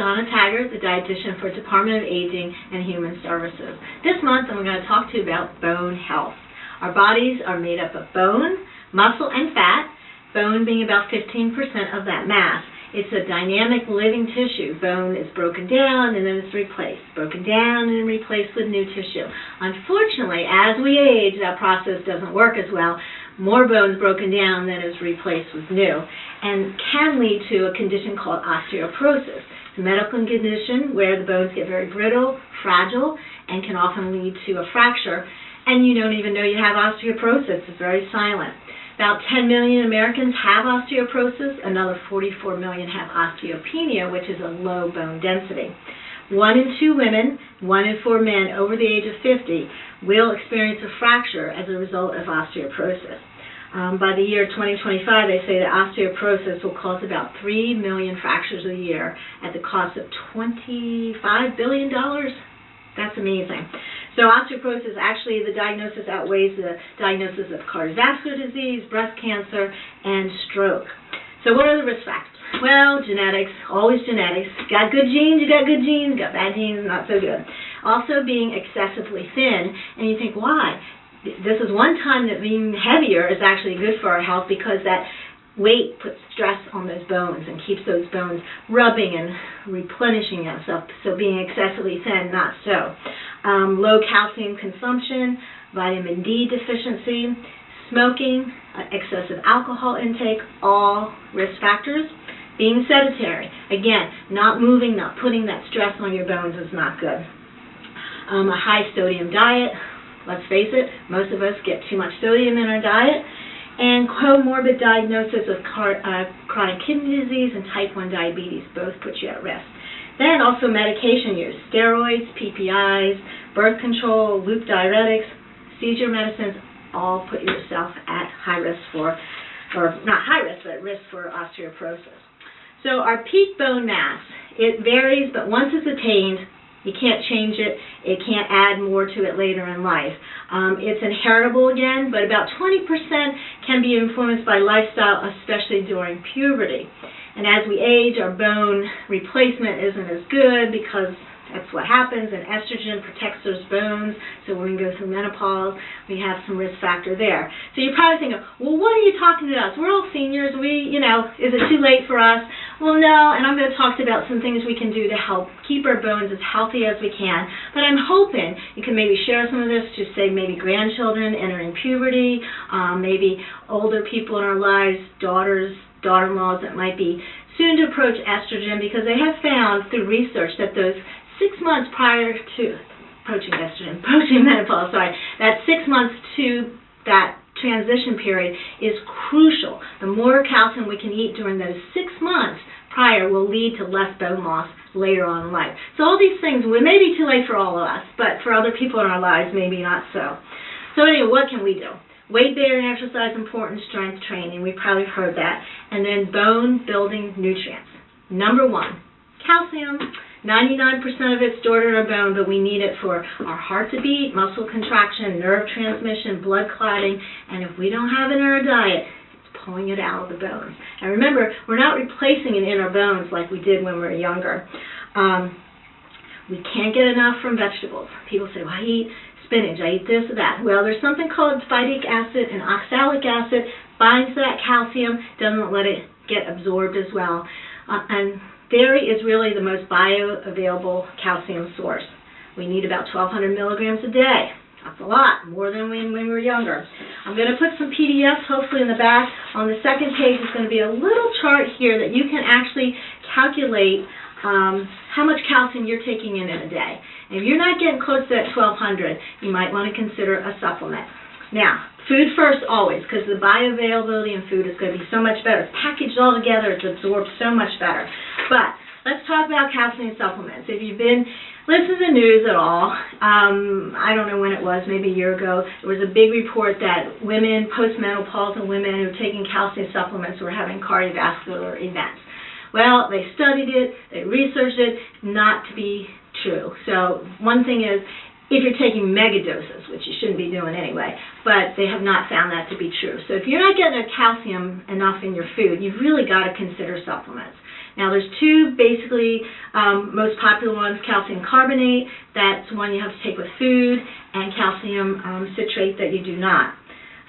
Donna Taggert, the dietitian for Department of Aging and Human Services. This month I'm going to talk to you about bone health. Our bodies are made up of bone, muscle, and fat, bone being about 15% of that mass. It's a dynamic living tissue. Bone is broken down and then it's replaced, broken down and replaced with new tissue. Unfortunately, as we age, that process doesn't work as well. More bones broken down than is replaced with new, and can lead to a condition called osteoporosis. It's a medical condition where the bones get very brittle, fragile, and can often lead to a fracture, and you don't even know you have osteoporosis. It's very silent. About 10 million Americans have osteoporosis. Another 44 million have osteopenia, which is a low bone density. 1 in 2 women, 1 in 4 men over the age of 50 will experience a fracture as a result of osteoporosis. By the year 2025, they say that osteoporosis will cause about 3 million fractures a year at the cost of $25 billion. That's amazing. So osteoporosis, actually, the diagnosis outweighs the diagnosis of cardiovascular disease, breast cancer, and stroke. So what are the risk factors? Well, genetics, always genetics. Got good genes, you got good genes. Got bad genes, not so good. Also being excessively thin, and you think, why? This is one time that being heavier is actually good for our health, because that weight puts stress on those bones and keeps those bones rubbing and replenishing themselves. So being excessively thin, not so. Low calcium consumption, vitamin D deficiency, smoking, excessive alcohol intake, all risk factors. Being sedentary, again, not moving, not putting that stress on your bones is not good. A high sodium diet, let's face it, most of us get too much sodium in our diet. And comorbid diagnosis of chronic kidney disease and type 1 diabetes, both put you at risk. Then also medication use, steroids, PPIs, birth control, loop diuretics, seizure medicines, all put yourself at high risk for, or not high risk, but risk for osteoporosis. So our peak bone mass, it varies, but once it's attained, you can't change it. It can't add more to it later in life. It's inheritable again, but about 20% can be influenced by lifestyle, especially during puberty. And as we age, our bone replacement isn't as good, because that's what happens, and estrogen protects those bones, so when we go through menopause, we have some risk factor there. So you're probably thinking, well, what are you talking to us? We're all seniors. Is it too late for us? Well, no, and I'm going to talk about some things we can do to help keep our bones as healthy as we can. But I'm hoping you can maybe share some of this to, say, maybe grandchildren entering puberty, maybe older people in our lives, daughters, daughter-in-laws that might be soon to approach estrogen, because they have found through research that those 6 months prior to approaching menopause, that 6 months to that transition period is crucial. The more calcium we can eat during those 6 months prior will lead to less bone loss later on in life. So all these things, we may be too late for all of us, but for other people in our lives, maybe not so. So anyway, what can we do? Weight-bearing exercise, important, strength training, we've probably heard that. And then bone-building nutrients. Number 1, calcium. 99% of it's stored in our bone, but we need it for our heart to beat, muscle contraction, nerve transmission, blood clotting, and if we don't have it in our diet, it's pulling it out of the bones. And remember, we're not replacing it in our bones like we did when we were younger. We can't get enough from vegetables. People say, well, I eat spinach, I eat this or that. Well, there's something called phytic acid and oxalic acid, binds that calcium, doesn't let it get absorbed as well. And dairy is really the most bioavailable calcium source. We need about 1,200 milligrams a day. That's a lot, more than when we were younger. I'm going to put some PDFs hopefully in the back. On the second page is going to be a little chart here that you can actually calculate how much calcium you're taking in a day. And if you're not getting close to that 1,200, you might want to consider a supplement. Now, food first always, because the bioavailability in food is going to be so much better. It's packaged all together, it's absorbed so much better. But let's talk about calcium supplements. If you've been listening to the news at all, I don't know when it was, maybe a year ago, there was a big report that women, postmenopausal women who were taking calcium supplements were having cardiovascular events. Well, they studied it, they researched it, not to be true. So one thing is, if you're taking mega doses, which you shouldn't be doing anyway, but they have not found that to be true. So if you're not getting a calcium enough in your food, you've really got to consider supplements. Now there's two basically most popular ones, calcium carbonate, that's one you have to take with food, and calcium citrate that you do not.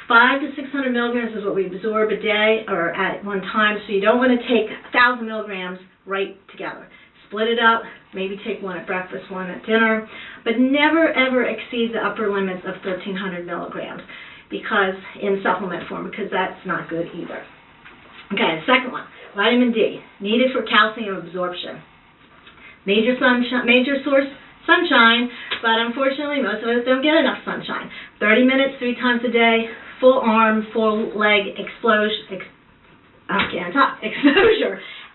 500 to 600 milligrams is what we absorb a day or at one time, so you don't want to take 1,000 milligrams right together. Split it up, maybe take one at breakfast, one at dinner, but never ever exceed the upper limits of 1,300 milligrams because in supplement form, because that's not good either. Okay, the second one, vitamin D, needed for calcium absorption. Major source, sunshine, but unfortunately most of us don't get enough sunshine. 30 minutes 3 times a day, full arm, full leg exposure,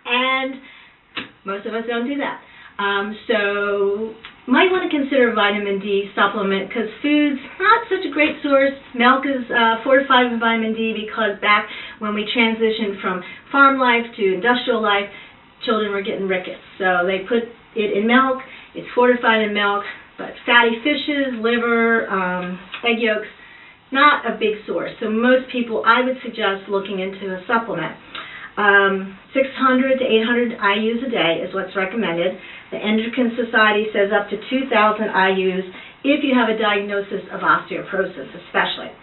and most of us don't do that. So might want to consider vitamin D supplement because food's not such a great source. Milk is fortified with vitamin D because back when we transitioned from farm life to industrial life, children were getting rickets. So they put it in milk. It's fortified in milk, but fatty fishes, liver, egg yolks, not a big source. So most people, I would suggest looking into a supplement. 600 to 800 IUs a day is what's recommended. The Endocrine Society says up to 2,000 IUs if you have a diagnosis of osteoporosis, especially.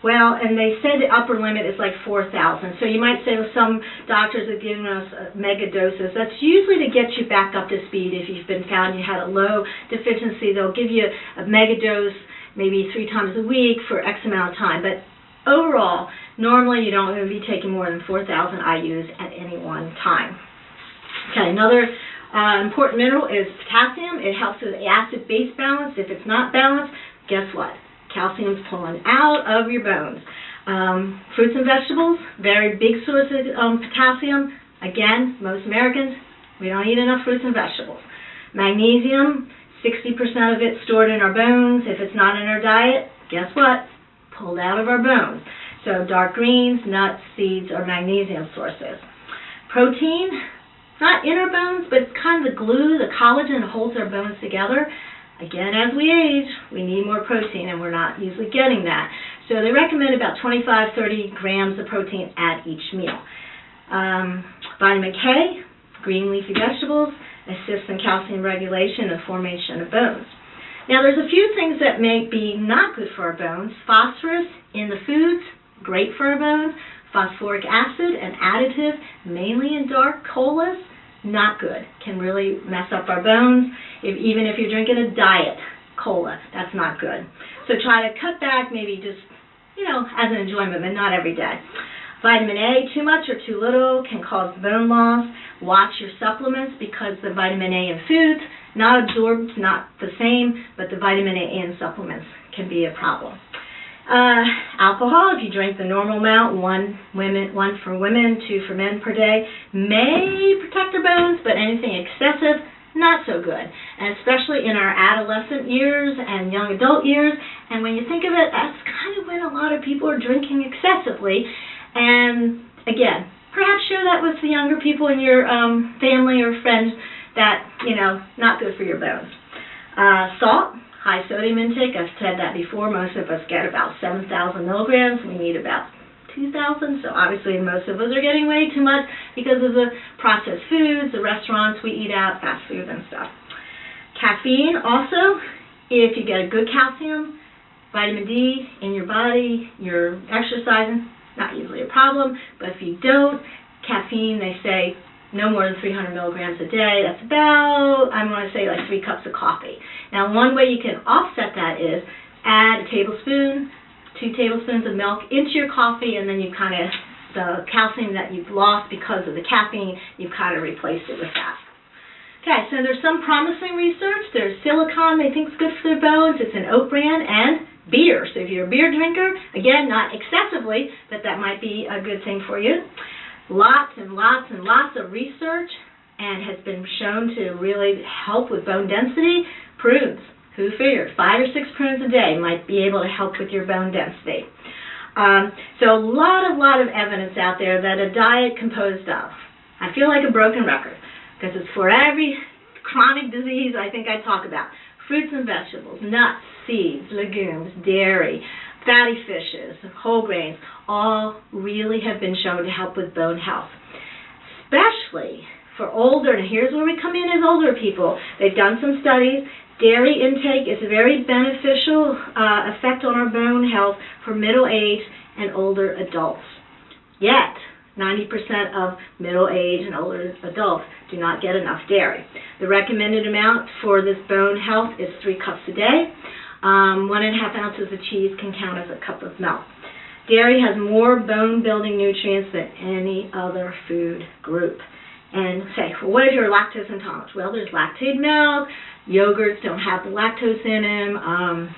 Well, and they said the upper limit is like 4,000. So you might say, well, some doctors have given us mega doses. That's usually to get you back up to speed. If you've been found you had a low deficiency, they'll give you a mega dose maybe 3 times a week for X amount of time. But overall, normally you don't want to be taking more than 4,000 IUs at any one time. Okay, another important mineral is potassium. It helps with acid-base balance. If it's not balanced, guess what? Calcium's pulling out of your bones. Fruits and vegetables, very big source of potassium. Again, most Americans, we don't eat enough fruits and vegetables. Magnesium, 60% of it stored in our bones. If it's not in our diet, guess what? Pulled out of our bones. So dark greens, nuts, seeds are magnesium sources. Protein, not in our bones, but it's kind of the glue, the collagen that holds our bones together. Again, as we age, we need more protein, and we're not usually getting that. So they recommend about 25-30 grams of protein at each meal. Vitamin K, green leafy vegetables, assists in calcium regulation and formation of bones. Now, there's a few things that may be not good for our bones. Phosphorus in the foods, great for our bones. Phosphoric acid, an additive, mainly in dark colas, not good. Can really mess up our bones. Even if you're drinking a diet cola, that's not good. So try to cut back, maybe just, as an enjoyment, but not every day. Vitamin A, too much or too little, can cause bone loss. Watch your supplements because the vitamin A in foods, not absorbed, not the same, but the vitamin A in supplements can be a problem. Alcohol, if you drink the normal amount, one for women, 2 for men per day, may protect our bones, but anything excessive, not so good. And especially in our adolescent years and young adult years. And when you think of it, that's kind of when a lot of people are drinking excessively. And again, perhaps share that with the younger people in your family or friends that, not good for your bones. Salt. High sodium intake, I've said that before, most of us get about 7,000 milligrams. We need about 2,000, so obviously most of us are getting way too much because of the processed foods, the restaurants we eat out, fast food and stuff. Caffeine also, if you get a good calcium, vitamin D in your body, you're exercising, not usually a problem, but if you don't, caffeine, they say, no more than 300 milligrams a day. That's about, I'm going to say, like 3 cups of coffee. Now, one way you can offset that is add a tablespoon, 2 tablespoons of milk into your coffee, and then you the calcium that you've lost because of the caffeine, you've kind of replaced it with that. Okay, so there's some promising research. There's silicon they think is good for their bones. It's an oat bran, and beer. So if you're a beer drinker, again, not excessively, but that might be a good thing for you. Lots and lots and lots of research and has been shown to really help with bone density. Prunes, who figured 5 or 6 prunes a day might be able to help with your bone density. So a lot of evidence out there that a diet composed of, I feel like a broken record because it's for every chronic disease I think I talk about. Fruits and vegetables, nuts, seeds, legumes, dairy, fatty fishes, whole grains, all really have been shown to help with bone health. Especially for older, and here's where we come in as older people. They've done some studies. Dairy intake is a very beneficial effect on our bone health for middle-aged and older adults. Yet, 90% of middle-aged and older adults do not get enough dairy. The recommended amount for this bone health is 3 cups a day. 1.5 ounces of cheese can count as a cup of milk. Dairy has more bone-building nutrients than any other food group. And say, well, what is your lactose intolerance? Well, there's lactated milk. Yogurts don't have the lactose in them.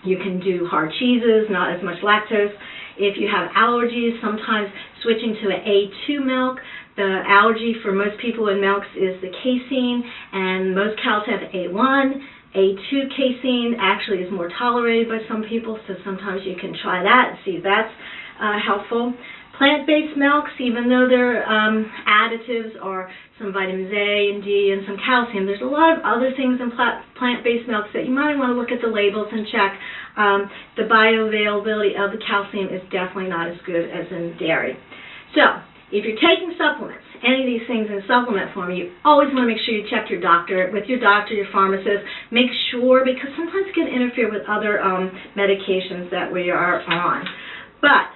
You can do hard cheeses, not as much lactose. If you have allergies, sometimes switching to an A2 milk. The allergy for most people in milks is the casein, and most cows have A1. A2 casein actually is more tolerated by some people, so sometimes you can try that and see if that's helpful. Plant-based milks, even though their additives are some vitamins A and D and some calcium, there's a lot of other things in plant-based milks that you might want to look at the labels and check. The bioavailability of the calcium is definitely not as good as in dairy. So, if you're taking supplements, any of these things in supplement form, you always want to make sure you check your doctor, your pharmacist. Make sure, because sometimes it can interfere with other medications that we are on. But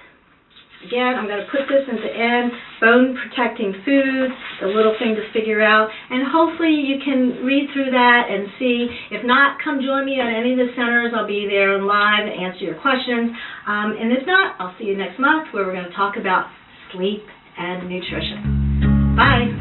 again, I'm going to put this into N, bone-protecting foods, the little thing to figure out, and hopefully you can read through that and see. If not, come join me at any of the centers. I'll be there live and answer your questions. And if not, I'll see you next month where we're going to talk about sleep and nutrition. Bye.